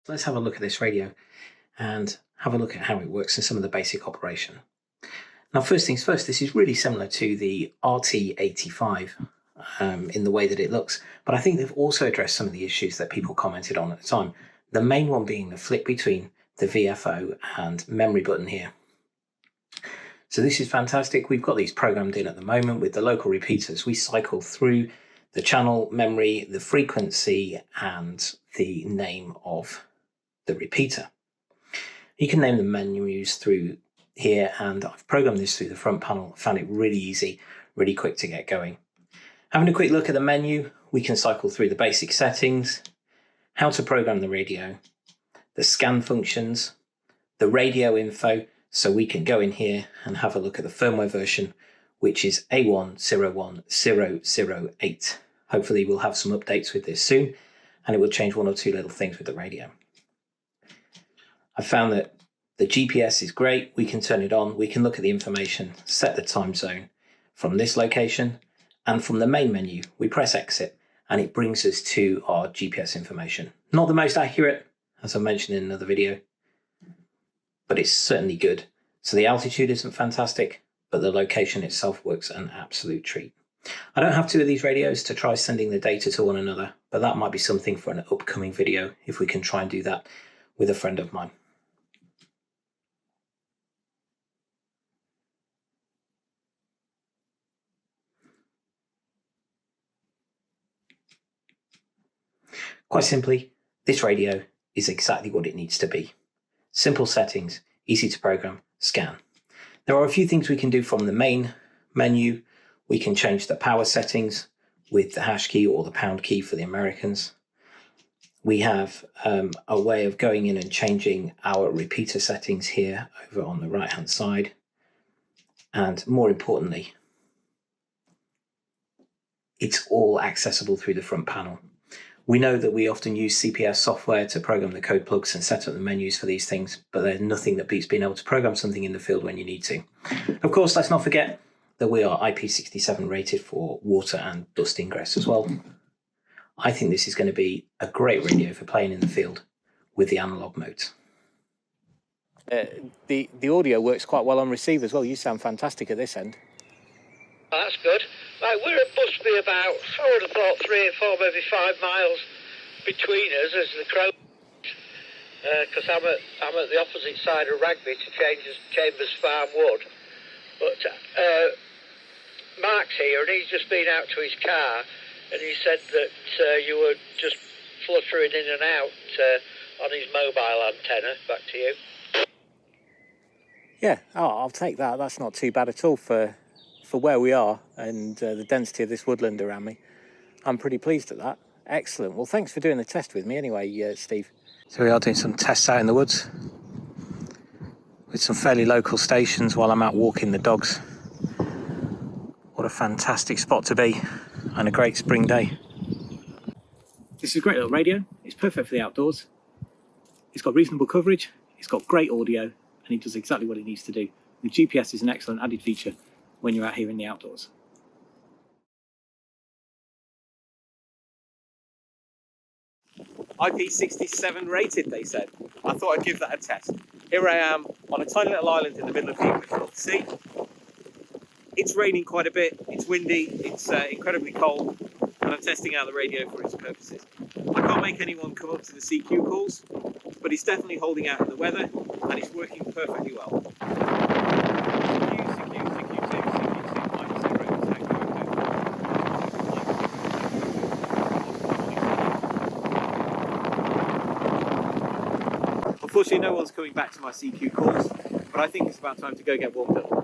Let's have a look at this radio and have a look at how it works and some of the basic operation. Now, first things first, this is really similar to the RT85 in the way that it looks, but I think they've also addressed some of the issues that people commented on at the time. The main one being the flick between the VFO and memory button here. So this is fantastic. We've got these programmed in at the moment with the local repeaters. We cycle through the channel memory, the frequency, and the name of the repeater. You can name the menus through here, and I've programmed this through the front panel. Found it really easy, really quick to get going. Having a quick look at the menu, we can cycle through the basic settings, how to program the radio, the scan functions, the radio info, so we can go in here and have a look at the firmware version, which is A101008. Hopefully we'll have some updates with this soon, and it will change one or two little things with the radio. I found that the GPS is great. We can turn it on. We can look at the information, set the time zone from this location, and from the main menu, we press exit, and it brings us to our GPS information. Not the most accurate, as I mentioned in another video, but it's certainly good. So the altitude isn't fantastic, but the location itself works an absolute treat. I don't have two of these radios to try sending the data to one another, but that might be something for an upcoming video if we can try and do that with a friend of mine. Quite simply, this radio is exactly what it needs to be. Simple settings, easy to program, scan. There are a few things we can do from the main menu. We can change the power settings with the hash key or the pound key for the Americans. We have a way of going in and changing our repeater settings here over on the right hand side. And more importantly, it's all accessible through the front panel. We know that we often use CPS software to program the code plugs and set up the menus for these things, but there's nothing that beats being able to program something in the field when you need to. Of course, let's not forget that we are IP67 rated for water and dust ingress as well. I think this is going to be a great radio for playing in the field with the analog modes. The audio works quite well on receive as well. You sound fantastic at this end. Oh, that's good. Right, we're at Busby about, I would have thought 3 or 4, maybe 5 miles between us as the crow, because I'm at the opposite side of Rugby to Chambers Farm Wood. But Mark's here, and he's just been out to his car, and he said that you were just fluttering in and out on his mobile antenna. Back to you. Yeah, I'll take that. That's not too bad at all for where we are and the density of this woodland around me. I'm pretty pleased at that. Excellent. Well, thanks for doing the test with me anyway, Steve. So we are doing some tests out in the woods with some fairly local stations while I'm out walking the dogs. What a fantastic spot to be and a great spring day. This is a great little radio. It's perfect for the outdoors. It's got reasonable coverage. It's got great audio, and it does exactly what it needs to do. The GPS is an excellent added feature when you're out here in the outdoors. IP67 rated, they said. I thought I'd give that a test. Here I am on a tiny little island in the middle of the English North Sea. It's raining quite a bit, it's windy, it's incredibly cold, and I'm testing out the radio for its purposes. I can't make anyone come up to the CQ calls, but it's definitely holding out in the weather, and it's working perfectly well. Unfortunately, no one's coming back to my CQ calls, but I think it's about time to go get warmed up.